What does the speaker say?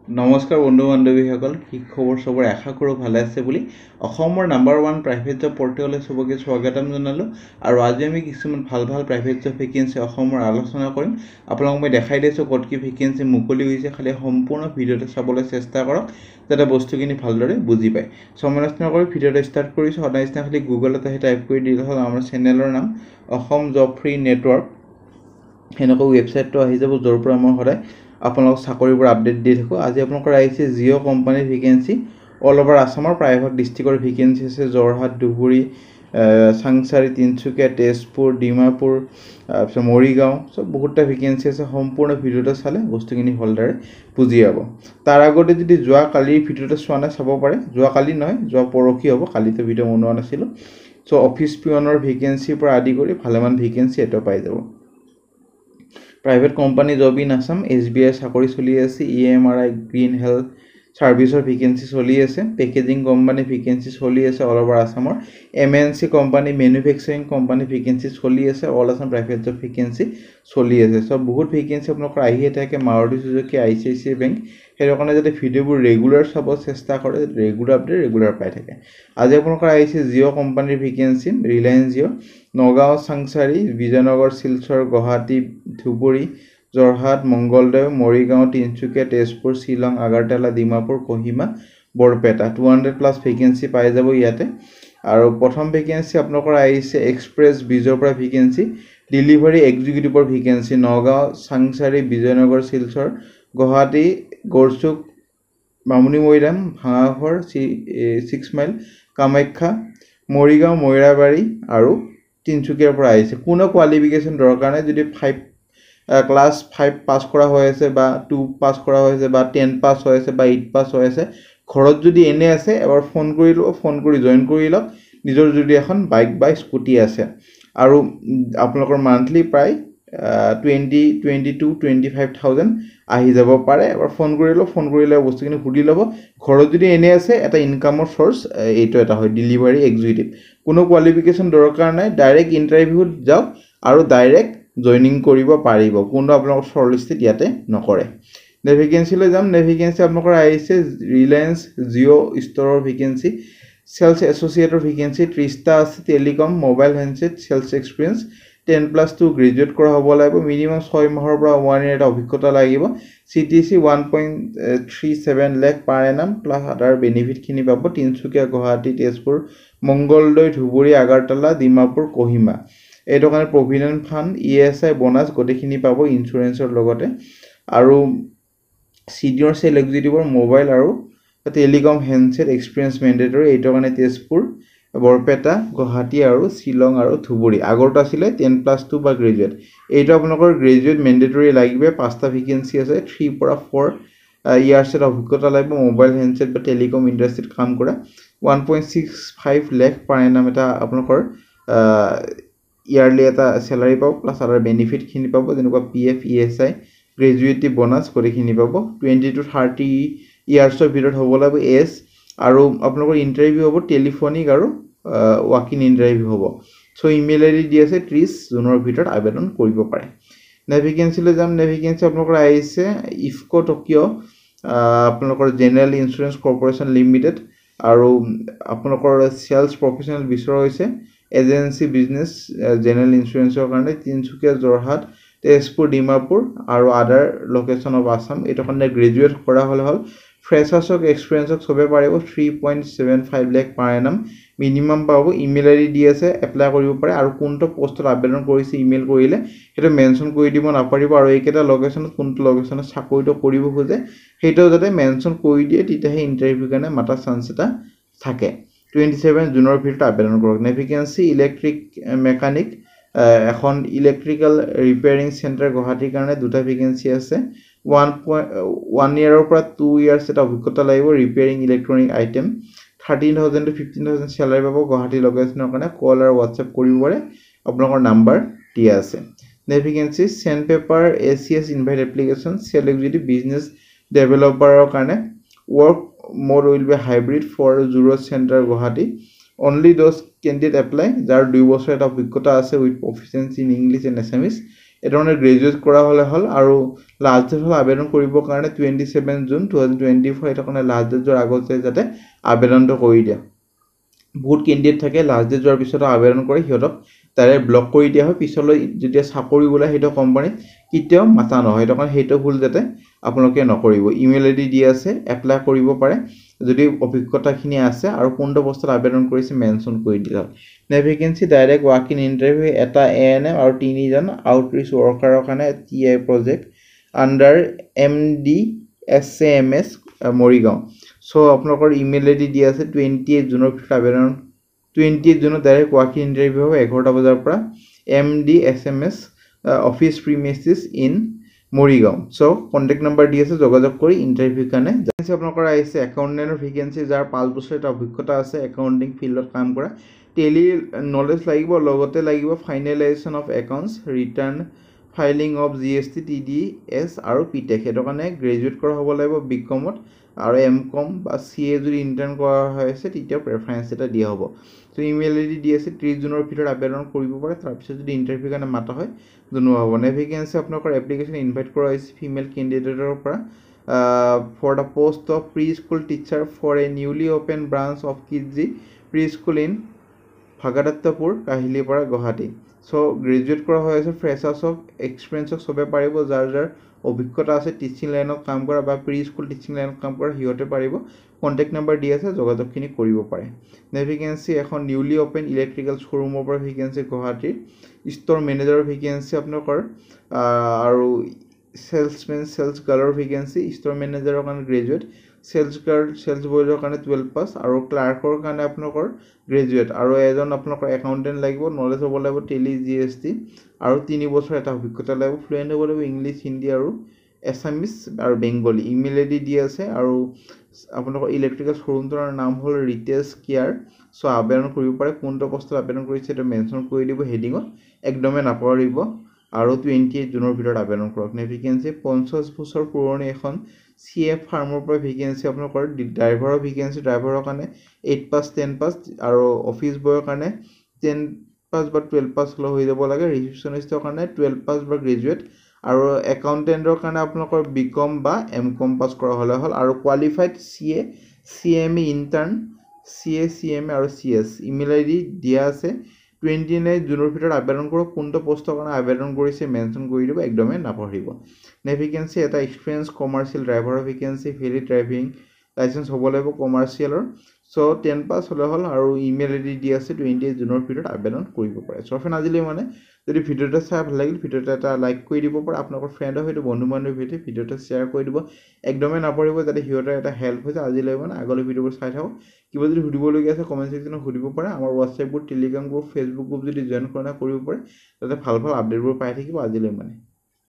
নমস্কাৰ বন্ধু বান্ধৱীসকল কি খবৰ সবৰ আশা কৰোঁ ভালে আছে বুলি অসমৰ নাম্বাৰ 1 প্ৰাইভেট জব পৰ্টেললৈ সবকে স্বাগতম জনালো আৰু আজি আমি কিছুমান ভাল প্ৰাইভেট জব ভেকেন্সি অসমৰ আলোচনা কৰিম আপোনালোকক মই দেখাই দিছো ক'ত কি ভেকেন্সি মুকলি হৈছে খালি সম্পূৰ্ণ ভিডিঅ'টো চাবলৈ চেষ্টা কৰক যাতে বস্তুখিনি ভালদৰে বুজি পায় সমালোচনা কৰি ভিডিঅ'টো ষ্টাৰ্ট কৰিছো সদায় নিচিনা খালি গুগলত আহি টাইপ কৰি দিলে হ'ল আমাৰ চেনেলৰ নাম অসম জব ফ্ৰী নেটৱৰ্ক হেনেকৈ ৱেবছাইটটো আহি যাব য'ৰ পৰা মই সদায় আপোনালোক চাকৰিবোৰ আপডেট দি থাকো আজি আপোনালোকৰ আহিছে জিঅ' কোম্পানীৰ ভেকেন্সি অল ওভাৰ আসামৰ প্ৰায়ভাগ ডিস্ট্ৰিক্টৰ ভেকেন্সি আছে জৰহাট ধুবুৰী সাংসাৰী তিনচুকীয়া তেজপুৰ ডিমাপুৰ মৰিগাঁও সব বহুতটা ভেকেন্সি আছে সম্পূৰ্ণ ভিডিঅ'টো চালে বস্তুখিনি ভালদৰে বুজি পাব তাৰ আগতে যদি যোৱা কালিৰ ভিডিঅ'টো চোৱা নাই চাব পাৰে যোৱা কালি নহয় যোৱা পৰখি হ'ব কালিতো ভিডিঅ' বনোৱা নাছিল সো অফিস পিয়নৰ ভেকেন্সিৰ পৰা আদি কৰি ভালেমান ভেকেন্সি এটা পাই যাব Private company job in Assam, SBI চাকৰি চলি আছে EMRI Green Health Serviceৰ ভেকেন্সি চলি আছে পেকেজিং কোম্পানী ভেকেন্সি চলি আছে অল ওভাৰ আসামৰ MNC company manufacturing company vacancy চলি আছে all Assam private job vacancy চলি আছে সব বহুত ভেকেন্সি আপোনালোকৰ আহিয়ে থাকে মাৰুতি সুজুকি ICICI বেংক হেৰ কাৰণে যাতে ভিডিঅ'বোৰ ৰেগুলাৰ চাব চেষ্টা কৰে ৰেগুলাৰ আপডেট ৰেগুলাৰ পাই থাকে আজি আপোনালোকৰ আহিছে জিঅ' কোম্পানীৰ vacancy Reliance Jio' Nagaon Sangsari Bijoynagar Silchar Guwahati Dhubri Jorhat Mangaldoi Morigaon Tinsukia Tezpur Shillong Agartala Dimapur Kohima Barpeta 200+ vacancy পাই যাব ইয়াতে আৰু প্ৰথম ভেকেন্সি আপোনালোকৰ আহিছে এক্সপ্ৰেছ বিজৰ পৰা ভেকেন্সি ডেলিভাৰী এক্সিকিউটিভৰ ভেকেন্সি নগাঁও সাংসাৰী বিজয়নগৰ শিলচৰ গুৱাহাটী গৰচুক বামুনি মৈদাম ভাঙাঘৰ 6 মাইল কামাখ্যা মৰিগাঁও ময়ৰাবাৰী আৰু তিনচুকীয়াৰ পৰা আহিছে কোনো কোৱালিফিকেশন দৰকাৰ নাই যদি 5 ক্লাস 5 পাস কৰা হৈ আছে বা 2 পাস কৰা হৈ আছে বা 10 পাস হৈ আছে বা 8 পাস হৈ আছে ঘৰত যদি এনে আছে এবাৰ ফোন কৰি জয়েন কৰি লওক নিজৰ যদি এখন বাইক বা স্কুটি আছে আৰু আপোনালোকৰ মান্থলি প্ৰায় 22,000 আহি যাব পাৰে এবাৰ ফোন কৰিলে বস্তুখিনি সুধি ল'ব ঘৰত যদি এনে আছে এটা ইনকামৰ সোৰ্স এইটো এটা হয় ডেলিভাৰী এক্সিকিউটিভ কোনো কোৱালিফিকেশন দৰকাৰ নাই ডাইৰেক্ট ইন্টাৰভিউত যাওক আৰু ডাইৰেক্ট জয়নিং কৰিব পাৰিব কোনো আপোনালোকৰ শৰ্টলিস্টেড ইয়াতে নকৰে ভেকেন্সিলৈ যাম ভেকেন্সি আপোনালোকৰ আহিছে ৰিলায়েন্স জিঅ' ষ্টৰৰ ভেকেন্সি সেলস এসোসিয়েটৰ ভেকেন্সি 30টা আছে telecom mobile handset sales experience 10+2 graduate কৰা হ'ব লাগিব মিনিমাম 6 মাহৰ পৰা 1 ইয়াৰ অভিজ্ঞতা লাগিব CTC 1.37 লাখ পাৰ এনাম প্লাস আদাৰ বেনিফিট খিনি পাব তিনচুকীয়া গুৱাহাটী তেজপুৰ মংগলদৈ ধুবুৰী আগাৰতলা ডিমাপুৰ কোহিমা এইটো কাৰণে প্ৰভিডেন্ট ফান্ড ESI বোনাস গটেখিনি পাব ইন্সুৰেন্সৰ লগতে আৰু সিনিয়ৰ সেল এক্সিকিউটিভৰ মোবাইল আৰু টেলিকম হ্যান্ডসেট এক্সপেৰিয়েন্স ম্যান্ডেটৰী এইটো কাৰণে তেজপুৰ বৰপেটা গুৱাহাটী আৰু শিলং আৰু ধুবুৰী আগৰটো আছিল 10+2 বা গ্ৰেজুৱেট এইটো আপোনালোকৰ গ্ৰেজুৱেট ম্যান্ডেটৰী লাগিব পাঁচটা ভেকেন্সি আছে 3 পৰা 4 ইয়াৰ্ছৰ অভিজ্ঞতা লাগিব মোবাইল হ্যান্ডসেট বা টেলিকম ইন্ডাষ্ট্ৰীত কাম কৰা 1.65 লাখ পাৰ এনাম এটা আপোনালোকৰ ইয়াৰলি এটা স্যালাৰি পাব প্লাস আদাৰ বেনিফিট খিনি পাব যেনেকুৱা PF ESI গ্ৰেজুৱেটি বোনাস গটেখিনি পাব 20 to 30 ইয়াৰ্ছৰ ভিতৰত হ'ব লাগিব এজ আৰু আপোনালোকৰ ইন্টাৰভিউ হ'ব টেলিফোনিক আৰু ৱাক ইন ইন্টাৰভিউ হ'ব সো ইমেইল আইডি দি আছে 30 জুনৰ ভিতৰত আবেদন কৰিব পাৰে ভেকেন্সিলৈ যাম ভেকেন্সি আপোনালোকৰ আহিছে ইফকো টকিঅ আপোনালোকৰ জেনাৰেল ইন্সুৰেন্স কৰ্পোৰেচন লিমিটেড আৰু আপোনালোকৰ সেলস প্ৰফেশনাল বিচৰা হৈছে এজেন্সি বিজনেস জেনাৰেল ইন্সুৰেন্সৰ কাৰণে তিনচুকীয়া জৰহাট তেজপুৰ ডিমাপুৰ আৰু আদাৰ লোকেশন অফ আসাম এইটো কাৰণে গ্ৰেজুৱেট কৰা হল ফ্ৰেছাৰ্ছক এক্সপেৰিয়েন্সক সবে পাৰিব 3.75 লাখ পাৰ এনাম মিনিমাম পাব ইমেইল আইডি দি আছে এপ্লাই কৰিব পাৰে আৰু কোনটো পোষ্টত আবেদন কৰিছে ইমেইল কৰিলে হেটো মেনশন কৰি দিব নাপাৰিব আৰু এইকেটা লোকেশনত কোনটো লোকেশনত চাকৰিটো কৰিব খোজে হেটো যাতে মেনশন কৰি দিয়ে তেতিয়াহে ইন্টাৰভিউ কাৰণে মাতা চান্স এটা থাকে 27 জুনৰ ভিতৰত আবেদন কৰক ভেকেন্সি ইলেক্ট্ৰিক মেকানিক এখন ইলেক্ট্ৰিক্যাল ৰিপেয়াৰিং সেন্টাৰ গুৱাহাটীৰ কাৰণে দুটা ভেকেন্সি আছে 1 ইয়াৰৰ পৰা 2 ইয়াৰ্ছ এটা অভিজ্ঞতা লাগিব ৰিপেয়াৰিং ইলেক্ট্ৰনিক আইটেম 13,000 to 15,000 স্যালাৰি পাব গুৱাহাটী লোকেশনৰ কাৰণে কল আৰু WhatsApp কৰিব পাৰে আপোনালোকৰ নাম্বাৰ দিয়া আছে vacancy send paper ACS invite application sale executive business ডেভেলপাৰৰ কাৰণে work mode will be hybrid for Zuro Center Guwahati only those candidate apply যাৰ 2 বছৰ এটা অভিজ্ঞতা আছে with proficiency in English and Assamese এটা মানে গ্ৰেজুৱেট কৰা হ'লে হ'ল আৰু লাষ্ট ডেট হ'ল আবেদন কৰিবৰ কাৰণে 27 জুন 2024 এটা কাৰণে লাষ্ট ডেট যোৱাৰ আগতে যাতে আবেদনটো কৰি দিয়া বহুত কেণ্ডিডেট থাকে লাষ্ট ডেট যোৱাৰ পিছত আবেদন কৰি সিহঁতক ডাইৰেক্ট ব্লক কৰি দিয়া হয় পিছলৈ যেতিয়া চাকৰি ওলাই সেইটো কোম্পানীত কেতিয়াও মাতা নহয় সেইটো কাৰণে সেইটো ভুল যাতে আপোনালোকে নকৰিব ইমেইল আইডি দি আছে এপ্লাই কৰিব পাৰে যদি অভিজ্ঞতাখিনি আছে আৰু কোনটো পোষ্টত আবেদন কৰিছে মেনশ্যন কৰি দিলে নে vacancy direct walk in interview এটা এএনএম আৰু 3জন আউটৰিচ ৱৰ্কাৰৰ কাৰণে TI project under MDSAMS Morigaon so আপোনালোকৰ ইমেইল আইডি দি আছে 28 জুনৰ ভিতৰত আবেদন 28 জুনত ডাইৰেক্ট ৱাক ইন ইণ্টাৰভিউ হ'ব 11টা বজাৰ পৰা MDSAMS office premises in Morigaon so contact number দি আছে যোগাযোগ কৰি ইণ্টাৰভিউ কাৰণে জানিছে আপোনালোকৰ আহিছে একাউণ্টেন্টৰ ভেকেন্সি যাৰ 5 বছৰ এটা অভিজ্ঞতা আছে একাউণ্টিং ফিল্ডত কাম কৰা টেলি নলেজ লাগিব লগতে লাগিব finalization of accounts return filing of GST TDS আৰু পিটেক সেইটো কাৰণে গ্ৰেজুৱেট কৰা হ'ব লাগিব বিকমত আৰু এমকম বা CA যদি ইণ্টাৰ্ণ কৰা হৈছে তেতিয়া প্ৰেফাৰেন্স এটা দিয়া হ'ব তো ইমেইল আইডি দি আছে 30 জুনৰ ভিতৰত আবেদন কৰিব পাৰে তাৰপিছত যদি ইণ্টাৰভিউ কাৰণে মাতা হয় জনোৱা হ'ব নে ভেকেন্সি আপোনালোকৰ এপ্লিকেশ্যন ইনভাইট কৰা হৈছে ফিমেল কেণ্ডিডেটৰ পৰা for the post of pre school teacher for a newly open branch of Kidzee pre school in Bhagadattapur Kahilipara Guwahati so graduate কৰা হৈ আছে ফ্ৰেছাৰ্ছক এক্সপিৰিয়েঞ্চক সবে পাৰিব যাৰ যাৰ অভিজ্ঞতা আছে টিচিং লাইনত কাম কৰা বা প্ৰি স্কুল টিচিং লাইনত কাম কৰা সিহঁতে পাৰিব কন্টেক্ট নাম্বাৰ দি আছে যোগাযোগখিনি কৰিব পাৰে নে ভেকেন্সি এখন নিউলি অপেন ইলেক্ট্ৰিকেল শ্ব'ৰুমৰ পৰা ভেকেন্সি গুৱাহাটীৰ ষ্ট'ৰ মেনেজাৰৰ ভেকেন্সি আপোনালোকৰ আৰু সেলসম্যান সেলস গাৰ্লৰ ভেকেন্সি ষ্ট'ৰ মেনেজাৰৰ কাৰণে গ্ৰেজুৱেট সেলস গাৰ্ল সেলস বয়ৰ কাৰণে 12 পাছ আৰু ক্লাৰ্কৰ কাৰণে আপোনালোকৰ গ্ৰেজুৱেট আৰু এজন আপোনালোকৰ একাউণ্টেন্ট লাগিব নলেজ হ'ব লাগিব টেলি GST আৰু 3 বছৰ এটা অভিজ্ঞতা লাগিব ফ্লুয়েন্ট হ'ব লাগিব ইংলিছ হিন্দী আৰু এছামিছ আৰু বেংগলী ইমেইল আইডি দি আছে আৰু আপোনালোকৰ ইলেক্ট্ৰিকেল শ্ব'ৰুমটোৰ নাম হ'ল ৰিতেশ কেয়াৰ সো আবেদন কৰিব পাৰে কোনটো পোষ্টত আবেদন কৰিছে এটা মেনশ্যন কৰি দিব হেডিঙত একদমে নাপাহৰিব আৰু 28 জুনৰ ভিতৰত আবেদন কৰক নে ভেকেন্সি 50 বছৰ পুৰণি এখন CF ফাৰ্মৰ পৰা ভেকেন্সি আপোনালোকৰ ড্ৰাইভাৰৰ ভেকেন্সি ড্ৰাইভাৰৰ কাৰণে 8 পাছ 10 পাছ আৰু অফিচ বয়ৰ কাৰণে 10 পাছ বা 12 পাছ হলে হৈ যাব লাগে ৰিসেপশনিষ্টৰ কাৰণে 12 পাছ বা গ্ৰেজুৱেট আৰু একাউণ্টেন্টৰ কাৰণে আপোনালোকৰ বিকম বা এমকম পাছ কৰা হলে হ'ল আৰু qualified CA CME intern CA CME আৰু CS ইমেইল আইডি দিয়া আছে 29 জুনৰ ভিতৰত আবেদন কৰক কোনটো পোষ্টৰ কাৰণে আবেদন কৰিছে মেনশ্যন কৰি দিব একদমে নাপাহৰিব নে ভেকেন্সি এটা এক্সপিৰিয়েন্স কমাৰ্চিয়েল ড্ৰাইভাৰৰ ভেকেন্সি ভেলিড ড্ৰাইভিং লাইসেন্স হ'ব লাগিব কমাৰ্চিয়েলৰ সো 10 পাছ হলে হ'ল আৰু ইমেইল আইডি দি আছে 28 জুনৰ ভিতৰত আবেদন কৰিব পাৰে সো ফ্ৰেণ্ড আজিলৈ মানে যদি ভিডিওটো চাই ভাল লাগিল ভিডিওটো এটা লাইক কৰি দিব পাৰে আপোনালোকৰ ফ্ৰেণ্ডৰ সৈতে বন্ধু বান্ধৱীৰ সৈতে ভিডিওটো শ্বেয়াৰ কৰি দিব একদমে নাপাহৰিব যাতে সিহঁতৰ এটা হেল্প হৈছে আজিলৈ মানে আগলৈ ভিডিওবোৰ চাই থাকক কিবা যদি সুধিবলগীয়া আছে কমেন্ট সেকশ্যনত সুধিব পাৰে আমাৰ WhatsApp group Telegram group Facebook group যদি জয়েন কৰা কৰিব পাৰে তাতে ভাল ভাল আপডেটবোৰ পাই থাকিব আজিলৈ মানে